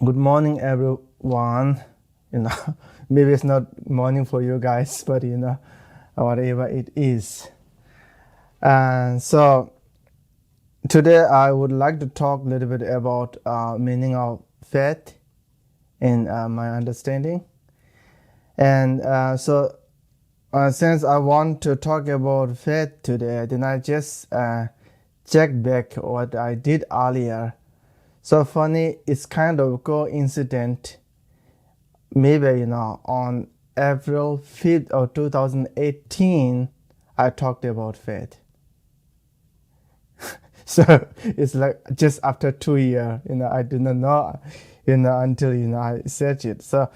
Good morning, everyone. You know, maybe it's not morning for you guys, but whatever it is. And so today I would like to talk a little bit about meaning of faith in my understanding. And since I want to talk about faith today, then I just checked back what I did earlier. So funny, it's kind of coincident. Maybe on April 5th of 2018, I talked about faith. So it's like just after 2 years, I didn't know, until I searched it. So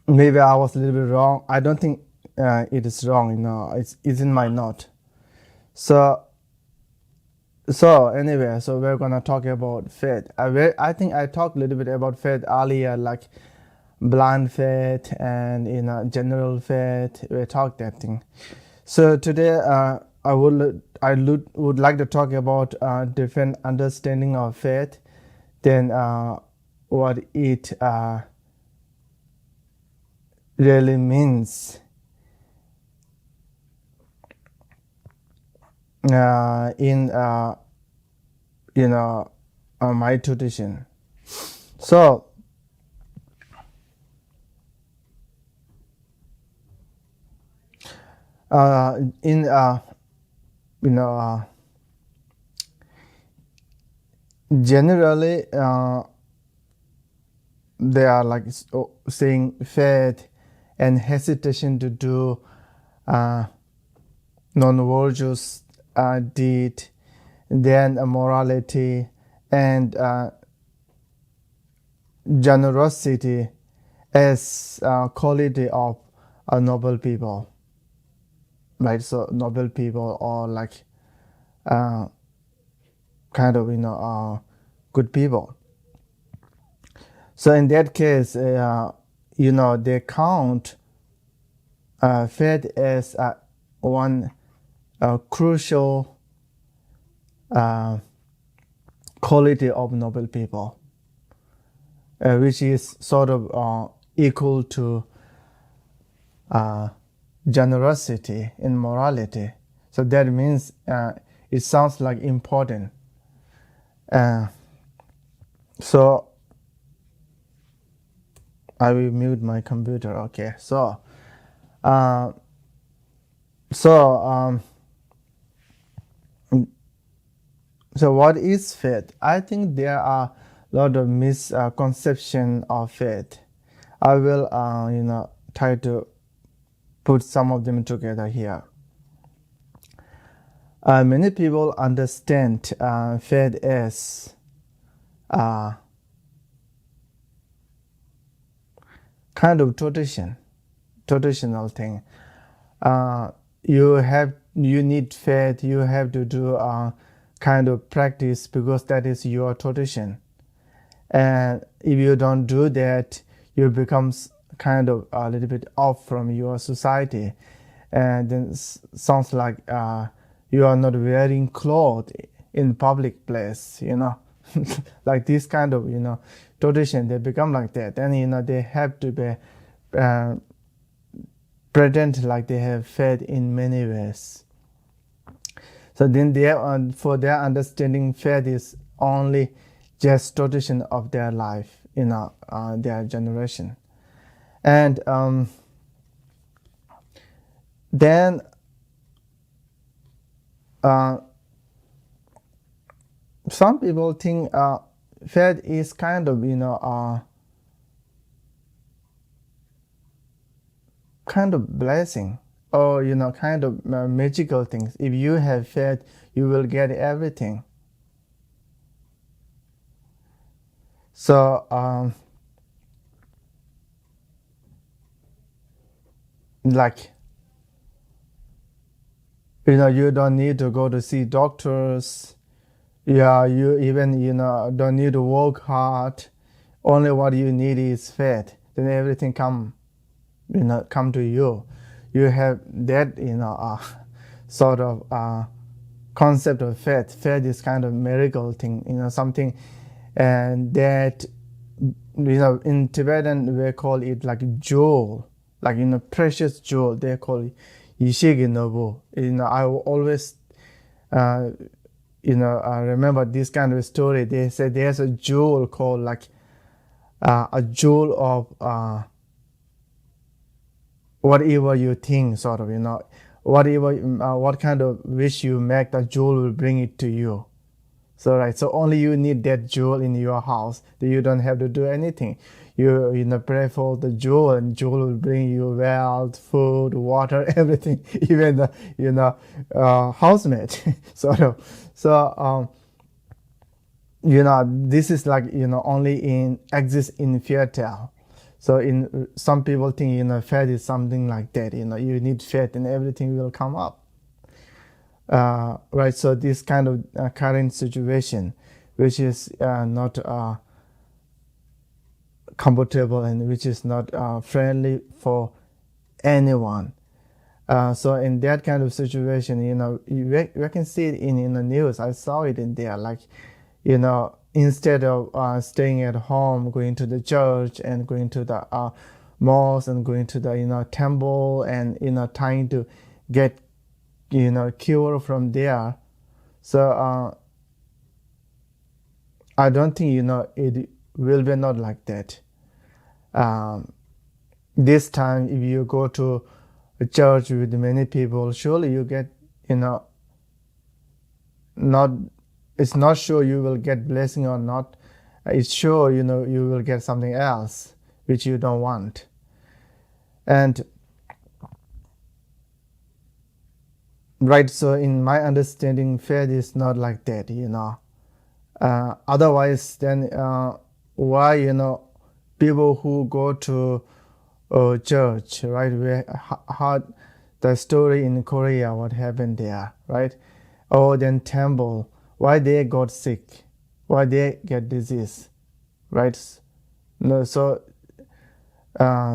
maybe I was a little bit wrong. I don't think it is wrong. It's in my note. So anyway, so we're gonna talk about faith. I think I talked a little bit about faith earlier, like blind faith and general faith. We talked that thing. So today I would like to talk about different understanding of faith, then what it really means in my tradition. So in generally they are like saying faith and hesitation to do non-virtuous deed, then morality and generosity as quality of a noble people, right? So noble people are like kind of good people. So in that case, they count faith as one crucial quality of noble people, which is sort of equal to generosity in morality. So that means it sounds like important. So I will mute my computer. Okay. So what is faith? I think there are a lot of misconception of faith. I will try to put some of them together here. Many people understand faith as kind of traditional thing. You need faith. You have to do kind of practice because that is your tradition. And if you don't do that, you become kind of a little bit off from your society, and then sounds like you are not wearing clothes in public place. Like this kind of tradition, they become like that, and they have to be pretend like they have faith in many ways. So then for their understanding, faith is only just tradition of their life, their generation. And then some people think faith is kind of kind of blessing, or kind of magical things. If you have faith, you will get everything. So like you don't need to go to see doctors. Yeah, you even don't need to work hard. Only what you need is faith. Then everything come to you. You have that sort of concept of faith. Faith is kind of miracle thing, something and that, in Tibetan we call it like jewel, like precious jewel. They call it yishigi nobu. I always I remember this kind of story. They said there's a jewel called like a jewel of whatever you think, sort of, whatever, what kind of wish you make, the jewel will bring it to you. So so only you need that jewel in your house. You don't have to do anything. You pray for the jewel, and jewel will bring you wealth, food, water, everything, even the housemate, sort of. So this is like only exists in fairy tale. So in some people think faith is something like that. You need faith and everything will come up. Right. So this kind of current situation, which is not comfortable and which is not friendly for anyone. So in that kind of situation, we can see it in the news. I saw it in there, like, instead of staying at home, going to the church and going to the mosque and going to the temple and trying to get cure from there. So I don't think it will be not like that. This time, if you go to a church with many people, surely you get it's not sure you will get blessing or not. It's sure you will get something else which you don't want. And right, so in my understanding, faith is not like that. Otherwise, then why people who go to church, right? We heard the story in Korea, what happened there, right? Or then temple, why they got sick, why they get disease, right? So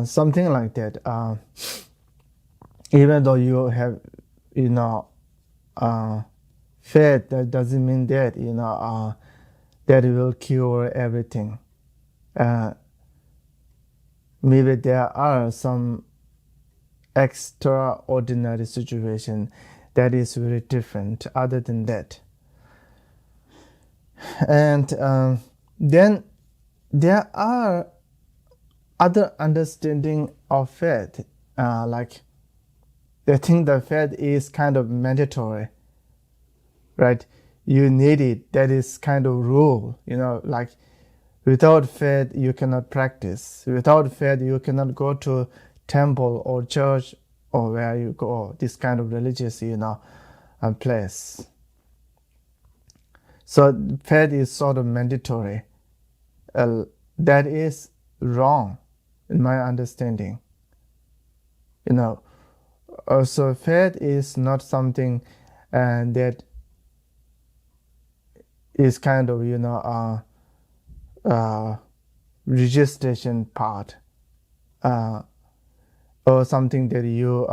something like that. Even though you have faith, that doesn't mean that that will cure everything. Maybe there are some extraordinary situation that is very different other than that. And then there are other understanding of faith, like they think that faith is kind of mandatory, right? You need it. That is kind of rule, like without faith you cannot practice. Without faith you cannot go to temple or church or where you go, this kind of religious, place. So faith is sort of mandatory. That is wrong in my understanding. So faith is not something that is kind of registration part, or something that you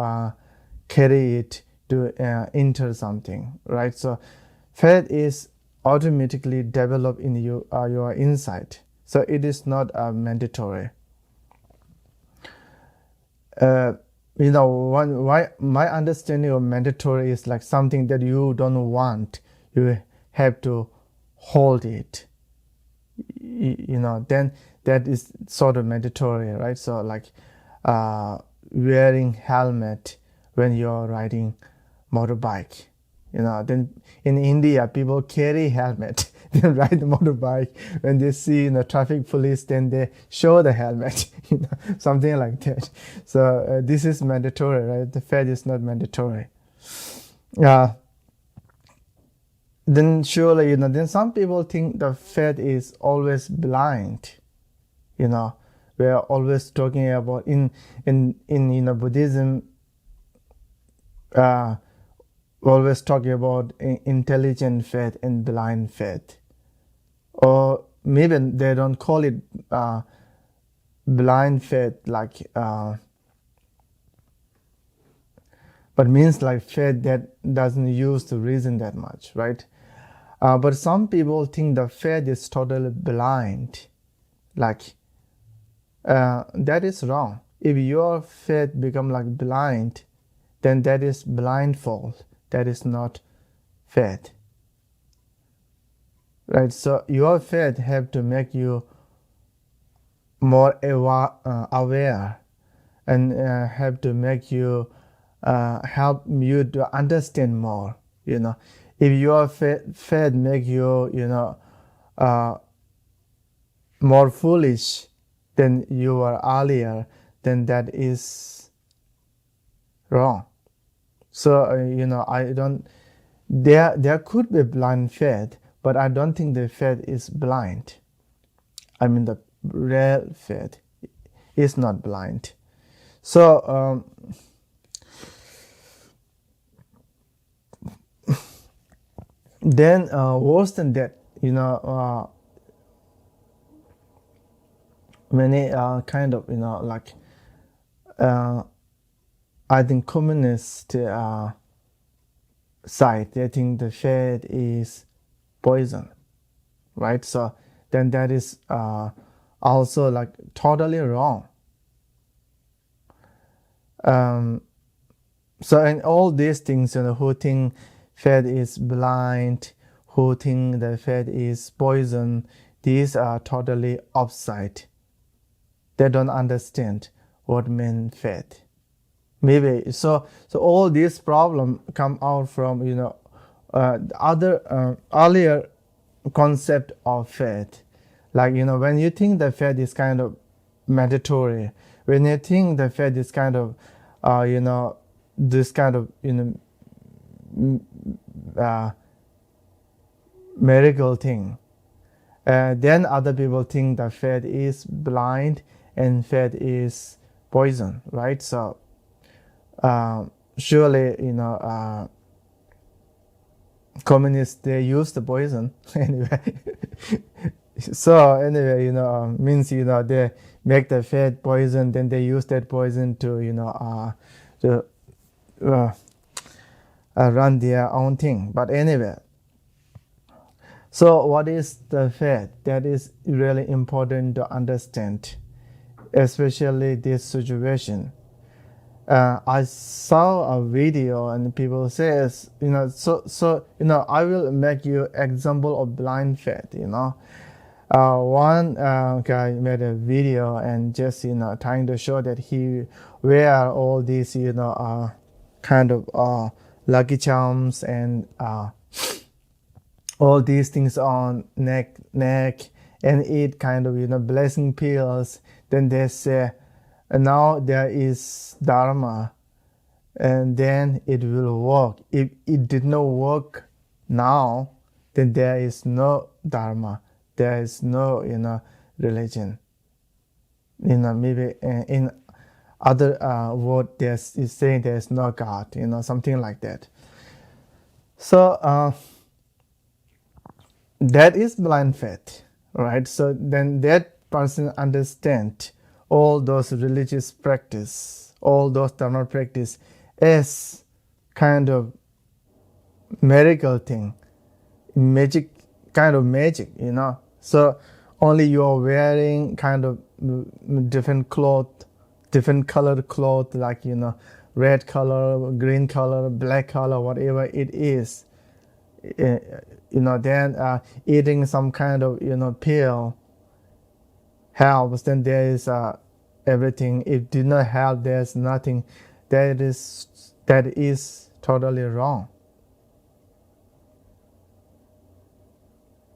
carry it to enter something, right? So faith is automatically developed in your inside. So it is not mandatory. Why my understanding of mandatory is like something that you don't want, you have to hold it. Then that is sort of mandatory, right? So like wearing helmet when you're riding motorbike. Then in India, people carry helmet. They ride the motorbike. When they see traffic police, then they show the helmet. Something like that. So this is mandatory, right? The faith is not mandatory. Then surely, then some people think the faith is always blind. We are always talking about in Buddhism. Always talking about intelligent faith and blind faith, or maybe they don't call it blind faith, like, but means like faith that doesn't use the reason that much, right? But some people think the faith is totally blind. Like, that is wrong. If your faith become like blind, then that is blindfold. That is not faith. Right? So your faith have to make you more aware, and have to make you help you to understand more. If your faith make you more foolish than you were earlier, then that is wrong. So I don't. There could be blind faith, but I don't think the faith is blind. I mean, the real faith is not blind. So then worse than that, many kind of like I think communist side, they think the faith is poison, right? So then that is also like totally wrong. So in all these things, who think faith is blind, who think that faith is poison, these are totally offside. They don't understand what means faith. Maybe so all these problems come out from other earlier concept of faith. Like when you think that faith is kind of mandatory, when you think that faith is kind of this kind of miracle thing, then other people think that faith is blind and faith is poison, right? So surely communists, they use the poison anyway. So anyway, means they make the faith poison, then they use that poison to run their own thing. But anyway, so what is the faith? That is really important to understand, especially this situation. I saw a video and people says, I will make you example of blind faith. One guy made a video and just trying to show that he wear all these kind of lucky charms and all these things on neck and eat kind of blessing pills. Then they say, now there is dharma, and then it will work. If it did not work now, then there is no dharma, there is no religion. Maybe in other word is saying there is no God, something like that. So that is blind faith, right? So then that person understands all those religious practice, all those dharma practice as kind of miracle thing, magic, kind of magic, So only you are wearing kind of different cloth, different colored cloth, like red color, green color, black color, whatever it is. Then eating some kind of pill helps. Then there is everything. If did not help, there's nothing. That is totally wrong.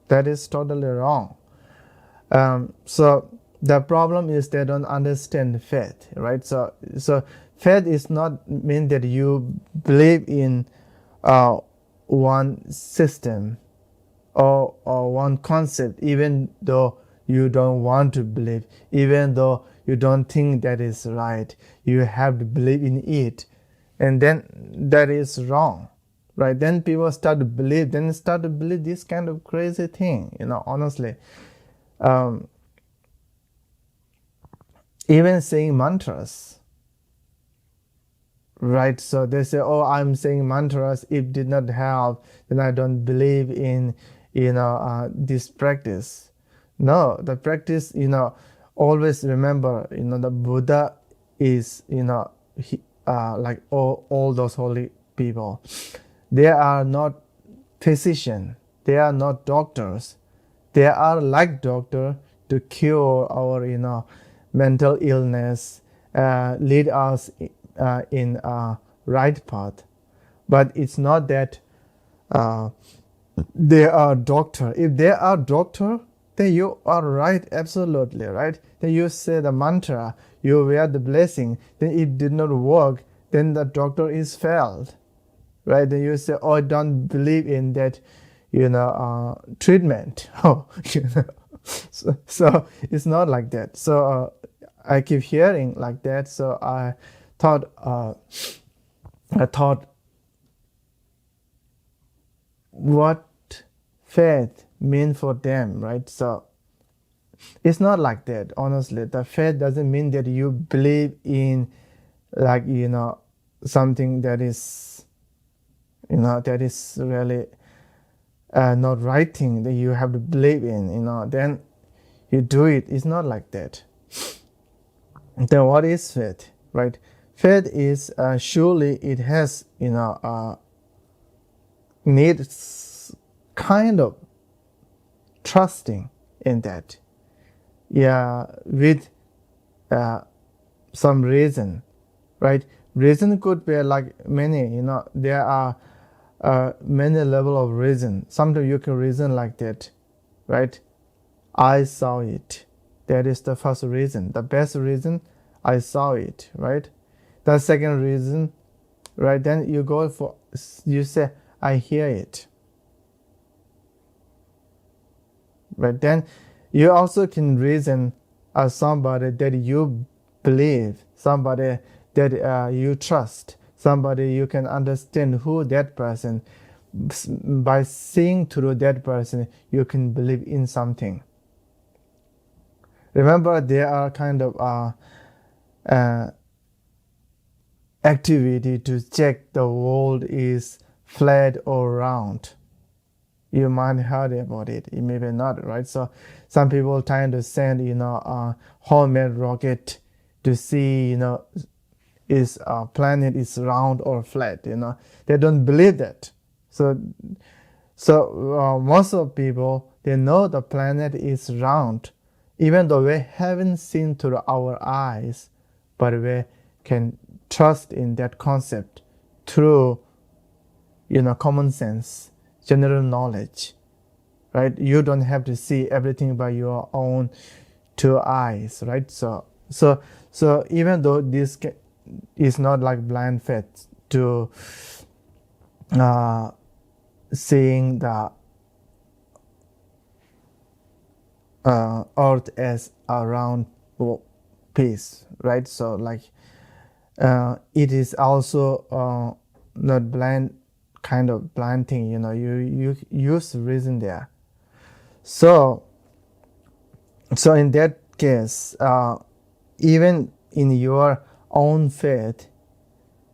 That is totally wrong. So the problem is they don't understand faith, right? So faith is not mean that you believe in one system or one concept, even though you don't want to believe, even though you don't think that is right. You have to believe in it, and then that is wrong, right? Then people start to believe this kind of crazy thing, honestly. Even saying mantras, right? So they say, oh, I'm saying mantras, if did not help, then I don't believe in this practice. No, the practice, always remember, the Buddha is, like all those holy people. They are not physicians, they are not doctors. They are like doctor to cure our mental illness, lead us in a right path. But it's not that they are doctor. If they are doctor, then you are right, absolutely right. Then you say the mantra, you wear the blessing, then it did not work, then the doctor is failed, right? Then you say, oh, I don't believe in that, treatment. Oh, so it's not like that. So I keep hearing like that. So I thought what faith mean for them, right? So it's not like that. Honestly, the faith doesn't mean that you believe in, like, something that is really not right thing that you have to believe in, then you do it. It's not like that. Then what is faith, right? Faith is surely it has needs kind of trusting in that, with some reason, right? Reason could be like many, there are many level of reason. Sometimes you can reason like that, right? I saw it. That is the first reason. The best reason, I saw it, right? The second reason, right? Then you say, I hear it, right? Then you also can reason as somebody that you believe, somebody that you trust, somebody you can understand who that person. By seeing through that person, you can believe in something. Remember, there are kind of activity to check the world is flat or round. You might heard about it, maybe not, right? So some people trying to send a homemade rocket to see is planet is round or flat. They don't believe that. So most of people, they know the planet is round, even though we haven't seen through our eyes, but we can trust in that concept through common sense, general knowledge, right? You don't have to see everything by your own two eyes, right? So even though this is not like blind faith to seeing the earth as a round piece, right? So like it is also not blind, kind of blind thing, you use reason there. So in that case, even in your own faith,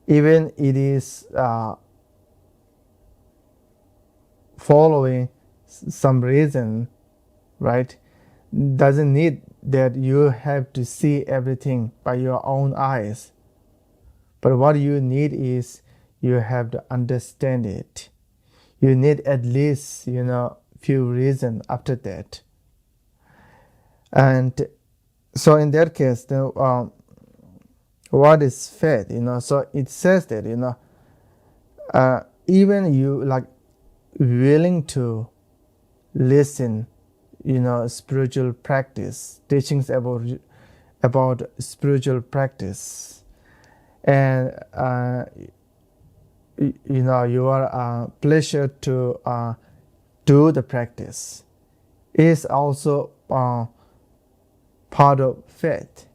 even it is following some reason, right? Doesn't need that you have to see everything by your own eyes. But what you need is you have to understand it. You need at least few reasons after that. And so in that case, what is faith? So it says that even you like willing to listen, spiritual practice, teachings about spiritual practice, and you are pleasure to do the practice is also part of faith,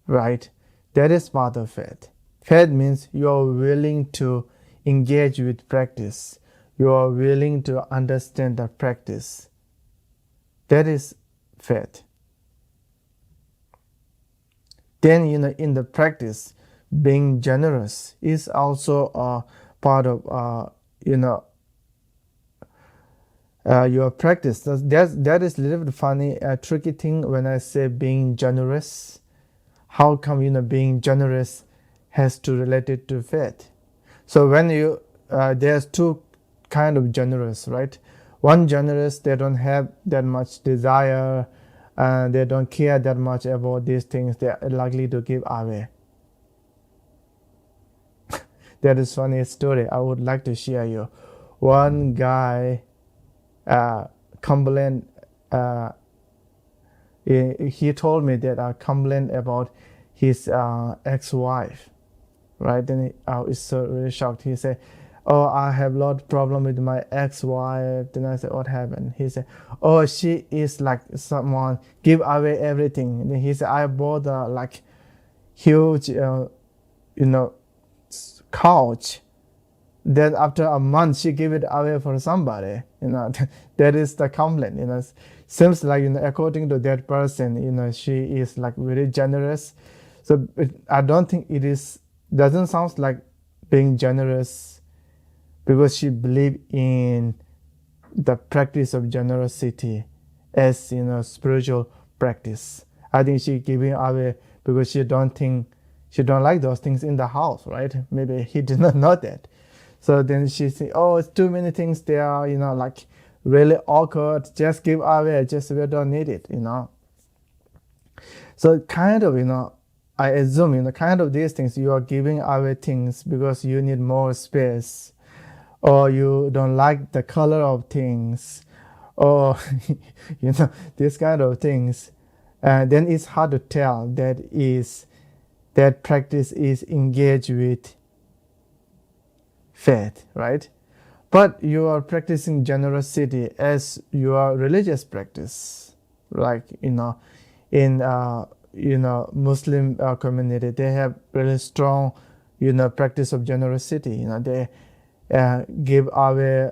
right? That is part of faith. Faith means you are willing to engage with practice. You are willing to understand the practice. That is faith. Then in the practice, being generous is also a part of your practice. That is a little bit funny, tricky thing when I say being generous. How come being generous has to relate it to faith? So when you there's two kind of generous, right? One generous, they don't have that much desire, and they don't care that much about these things. They are likely to give away. That is funny story. I would like to share you. One guy complained. He told me that I complained about his ex-wife, right? And I was so really shocked. He said, "Oh, I have a lot of problem with my ex-wife." Then I said, "What happened?" He said, "Oh, she is like someone give away everything." And he said, "I bought a like huge, couch. Then after a month, she gave it away for somebody. That is the complaint. Seems like according to that person, she is like very generous. So I don't think it is. Doesn't sound like being generous, because she believed in the practice of generosity as spiritual practice. I think she giving away because she don't like those things in the house, right? Maybe he did not know that. So then she said, "Oh, it's too many things there, like really awkward. Just give away. Just we don't need it, So kind of, I assume, kind of these things, you are giving away things because you need more space, or you don't like the color of things, or, these kind of things. And then it's hard to tell that practice is engaged with faith, right? But you are practicing generosity as your religious practice, like in Muslim community, they have really strong practice of generosity. They give away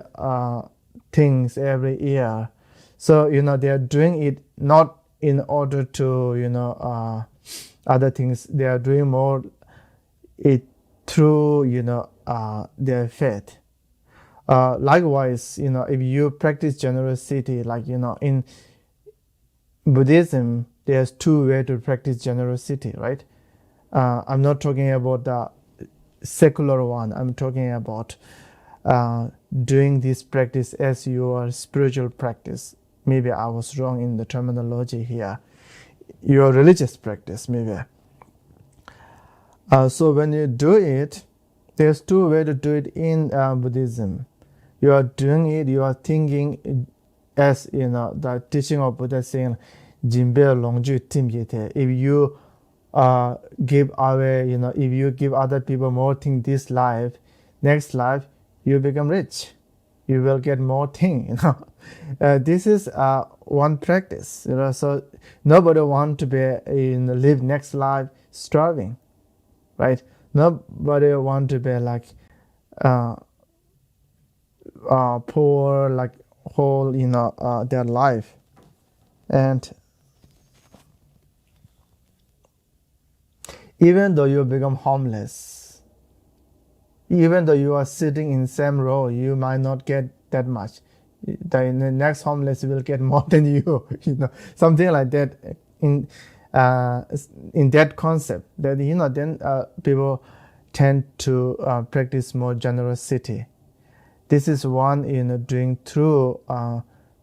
things every year. So they are doing it not in order to other things. They are doing more it through their faith. Likewise, if you practice generosity, like in Buddhism, there's two ways to practice generosity, right? I'm not talking about the secular one. I'm talking about doing this practice as your spiritual practice. Maybe I was wrong in the terminology here. Your religious practice, maybe. So when you do it, there's two ways to do it in Buddhism. You are doing it, you are thinking as the teaching of Buddha saying, "Jinbe longju timyete." If you give away, if you give other people more things this life, next life you become rich. You will get more things. This is one practice. So nobody want to be live next life starving, right? Nobody want to be like poor, like whole their life. And even though you become homeless, even though you are sitting in same row, you might not get that much. The next homeless will get more than you. Something like that. In that concept, that then people tend to practice more generosity. This is one doing through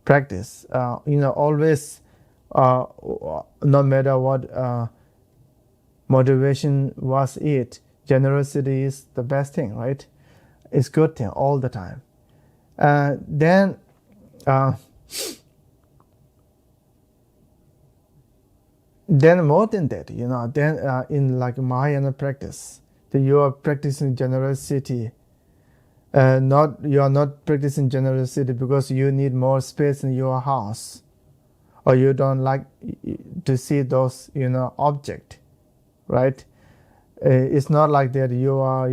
practice. Always, no matter what motivation was it, generosity is the best thing, right? It's good thing all the time. Then more than that, then in like Mahayana practice, that you are practicing generosity. You are not practicing generosity because you need more space in your house, or you don't like to see those object, right? It's not like that you are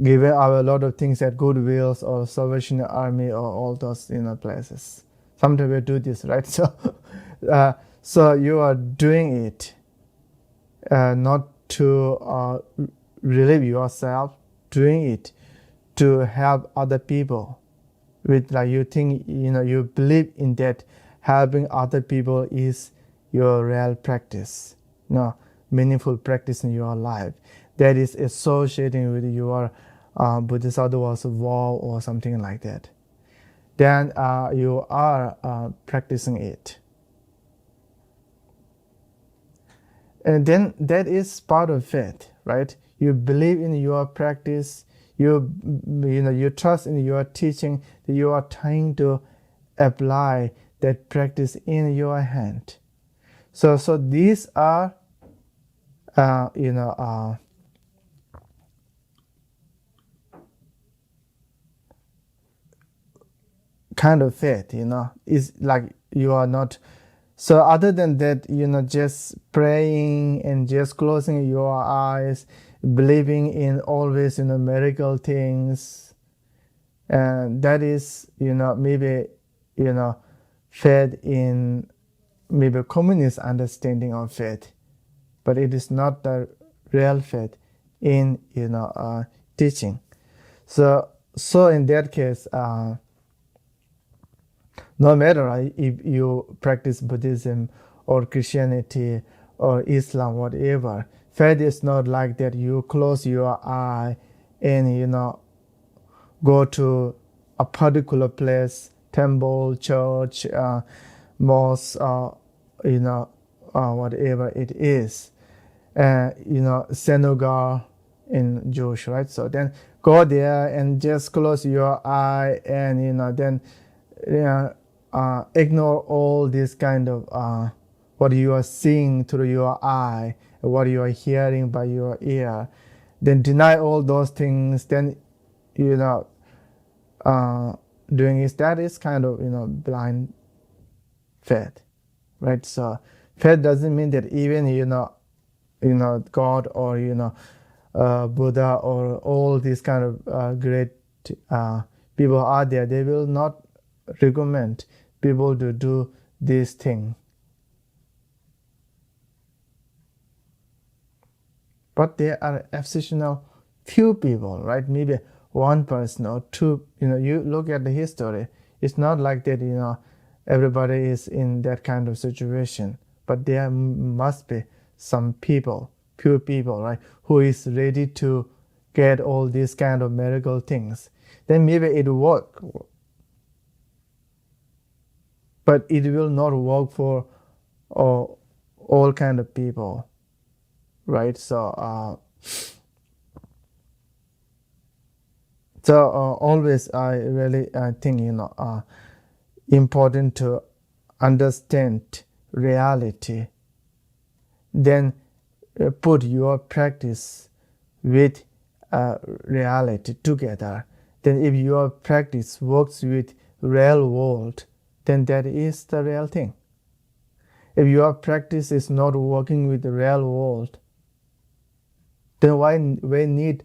giving out a lot of things at Goodwills or Salvation Army or all those places. Sometimes we do this, right? So you are doing it not to relieve yourself doing it to help other people. With like you think, you believe in that helping other people is your real practice, meaningful practice in your life that is associating with your Bodhisattva's vow or something like that. Then you are practicing it. And then that is part of faith, right? You believe in your practice, you trust in your teaching, that you are trying to apply that practice in your hand. So these are, kind of faith, is like you are not. So other than that, just praying and just closing your eyes, believing in always, miracle things, and that is, maybe, faith in maybe communist understanding of faith, but it is not the real faith in, teaching. So in that case, no matter if you practice Buddhism or Christianity or Islam, whatever, faith is not like that. You close your eye and, go to a particular place, temple, church, mosque, whatever it is, synagogue in Jewish, right? So then go there and just close your eye and, then ignore all this kind of what you are seeing through your eye, what you are hearing by your ear, then deny all those things, then doing is that is kind of blind faith, right? So faith doesn't mean that even God or Buddha or all these kind of great people are there. They will not recommend people to do this thing. But there are exceptional few people, right? Maybe one person or two. You look at the history. It's not like that. Everybody is in that kind of situation. But there must be some people, few people, right, who is ready to get all these kind of miracle things. Then maybe it will work. But it will not work for all kind of people, right? So always I really think important to understand reality, then put your practice with reality together. Then if your practice works with real world, then that is the real thing. If your practice is not working with the real world, then why we need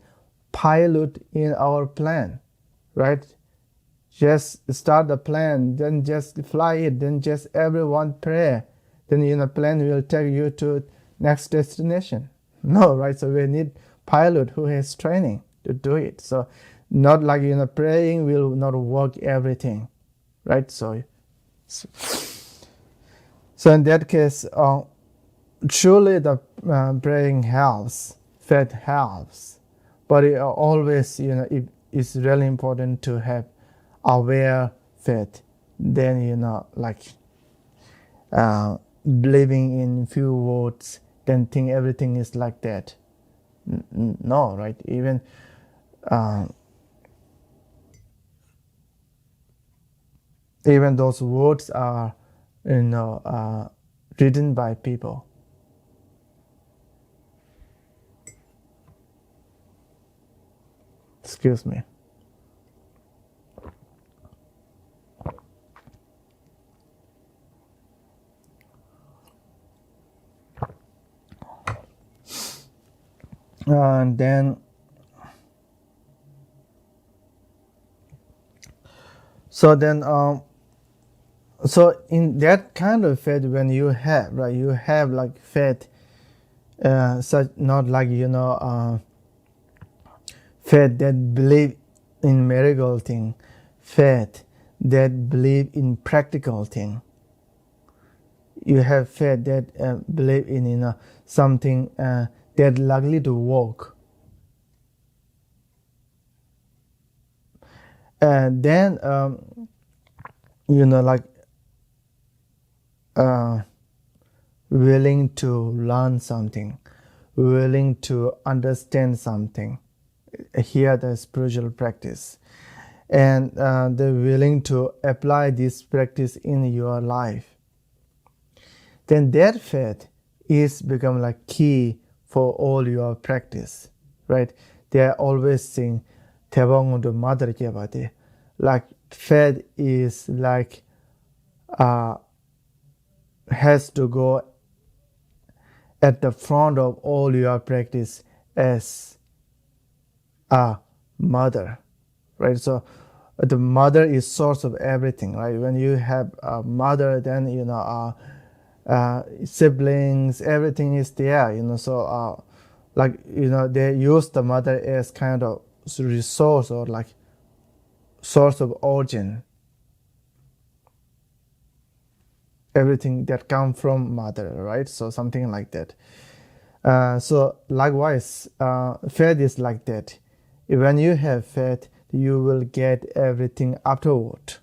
pilot in our plan, right? Just start the plan, then just fly it, then just everyone pray, then plan will take you to next destination. No, right? So we need pilot who has training to do it. So not like praying will not work everything, right? So in that case, surely the praying helps, faith helps, but it always, it's really important to have aware faith. Then, believing in few words, then think everything is like that. No, right? Even those words are, written by people. Excuse me. And then so in that kind of faith, when you have, right, you have like faith such not like faith that believe in miracle thing, faith that believe in practical thing. You have faith that believe in something that likely to work. And then like willing to learn something, willing to understand something. Here the spiritual practice, and they're willing to apply this practice in your life. Then that faith is become like key for all your practice, right? They are always saying, "Tebangundu mother kebate." Like faith is like has to go at the front of all your practice as a mother, right? So the mother is source of everything, right? When you have a mother, then siblings, everything is there, so they use the mother as kind of resource or like source of origin. Everything that come from mother, right? So something like that. So likewise, faith is like that. When you have faith, you will get everything afterward.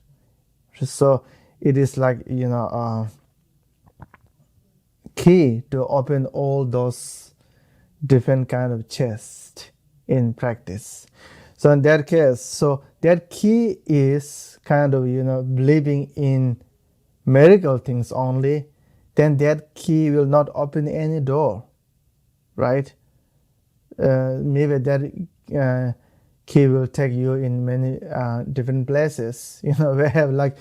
So it is like key to open all those different kind of chests in practice. So in that case, so that key is kind of believing in miracle things only. Then that key will not open any door, right? Maybe that key will take you in many different places. We have like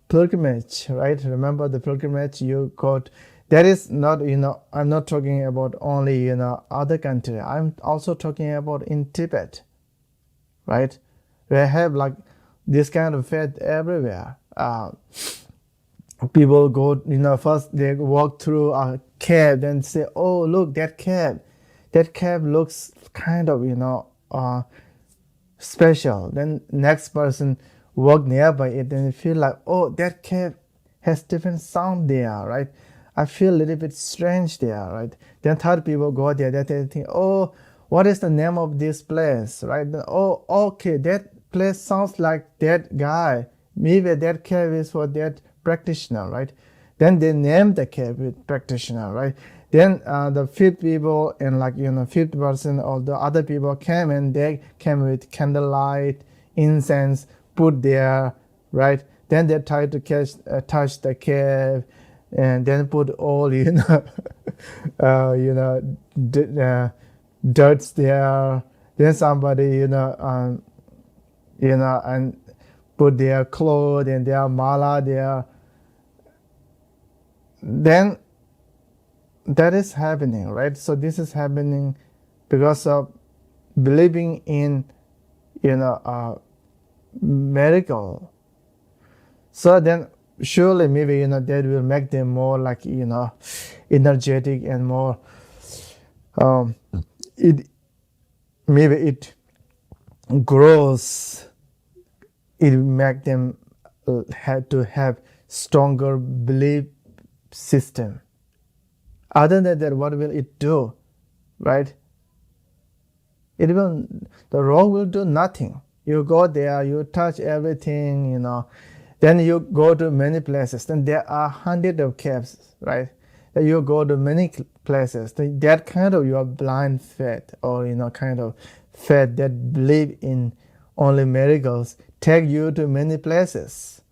pilgrimage, right? Remember the pilgrimage you got. That is not, I'm not talking about only, other country. I'm also talking about in Tibet, right? We have like this kind of faith everywhere. People go, first they walk through a cave, then say, "Oh, look, that cave looks kind of, special." Then next person walk nearby it, and feel like, "Oh, that cave has different sound there, right? I feel a little bit strange there, right?" Then third people go there, that they think, "Oh, what is the name of this place, right? Then, oh, okay, that place sounds like that guy. Maybe that cave is for that practitioner, right?" Then they name the cave with practitioner, right? Then the fifth people and fifth person or the other people came, and they came with candlelight, incense, put there, right? Then they try to touch the cave, and then put all dirts there. Then somebody and put their clothes and their mala there. Then that is happening, right? So this is happening because of believing in miracle. So then surely maybe that will make them more like energetic and more it grows. It make them have to have stronger belief system. Other than that, what will it do, right? The rock will do nothing. You go there, you touch everything, then you go to many places. Then there are hundreds of caves, right? Then you go to many places. That kind of your blind faith, or kind of faith that believe in only miracles, take you to many places,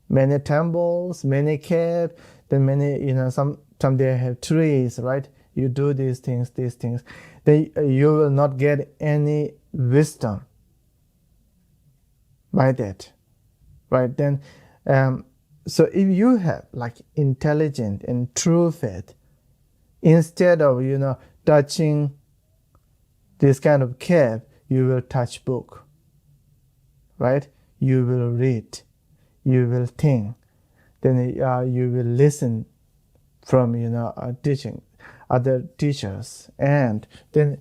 many temples, many caves. Then many, some they have trees, right? You do these things. Then you will not get any wisdom by that, right? Then, so if you have like intelligent and true faith, instead of touching this kind of cave, you will touch book, right? You will read, you will think, then you will listen from teaching. other teachers, and then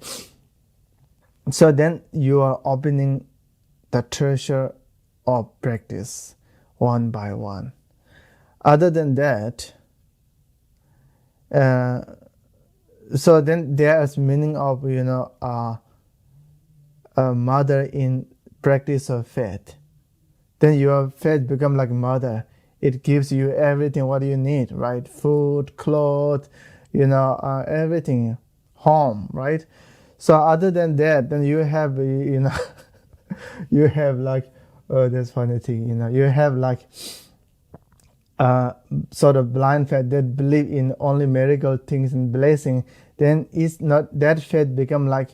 so then you are opening the treasure of practice one by one. Other than that, so then there's meaning of a mother in practice of faith. Then your faith become like mother. It gives you everything what you need, right? Food, clothes, everything, home, right? So other than that, then you have you have like, oh, that's funny thing, you have like sort of blind faith that believe in only miracle things and blessing. Then it's not that faith become like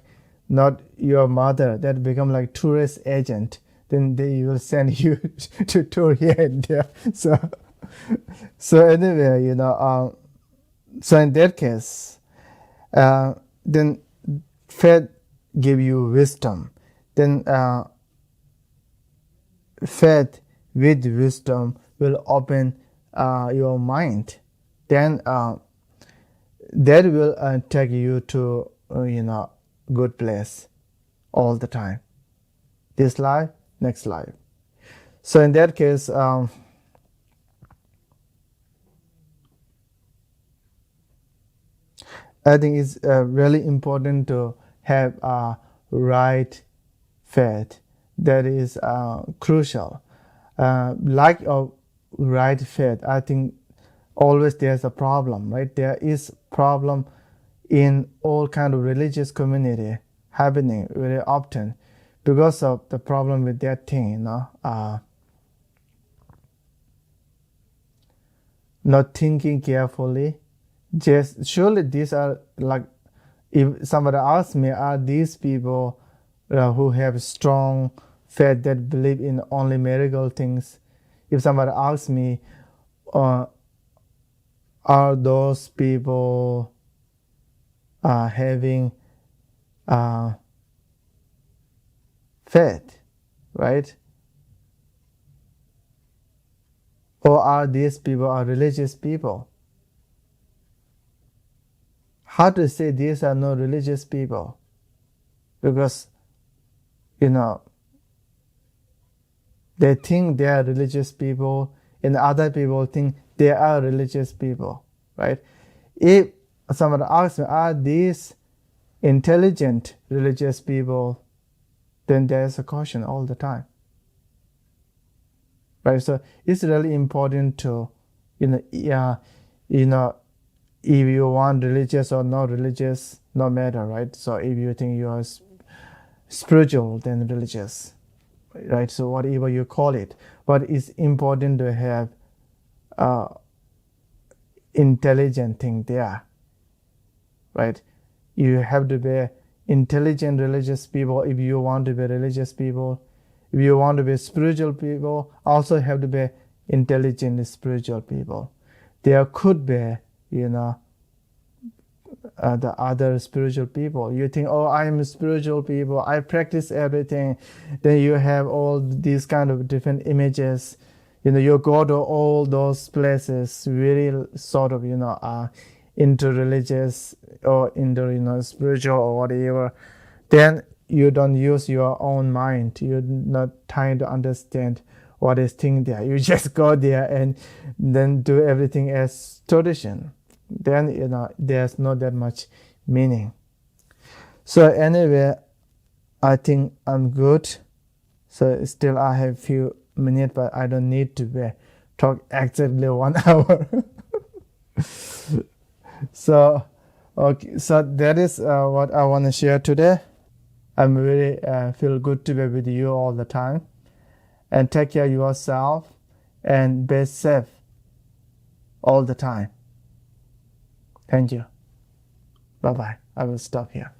not your mother, that become like tourist agent. Then they will send you to tour here and there. So anyway, so in that case, then faith give you wisdom. Then faith with wisdom will open your mind. Then that will take you to good place all the time. This life, next life. So in that case, I think it's really important to have a right faith. That is crucial. Lack of right faith, I think always there's a problem, right? There is problem in all kind of religious community happening very often because of the problem with that thing, not thinking carefully. Just surely these are like, if somebody asks me, are these people who have strong faith that believe in only miracle things? If somebody asks me, are those people having faith, right? Or are these people are religious people? How to say these are not religious people? Because they think they are religious people, and other people think they are religious people, right? If someone asks me, are these intelligent religious people? Then there's a caution all the time, right? So it's really important to, if you want religious or not religious, no matter, right? So if you think you are spiritual, then religious, right? So whatever you call it, but it's important to have intelligent thing there, right? You have to be intelligent religious people if you want to be religious people. If you want to be spiritual people, also have to be intelligent spiritual people. There could be, the other spiritual people. You think, oh, I am a spiritual people, I practice everything. Then you have all these kind of different images. You go to all those places, really sort of, into religious or into, spiritual or whatever. Then you don't use your own mind. You're not trying to understand what is thing there. You just go there and then do everything as tradition. Then, there's not that much meaning. So anyway, I think I'm good. So still I have few minutes, but I don't need to talk exactly 1 hour. So, okay, so that is what I want to share today. I'm really feel good to be with you all the time. And take care of yourself and be safe all the time. Thank you. Bye-bye. I will stop here.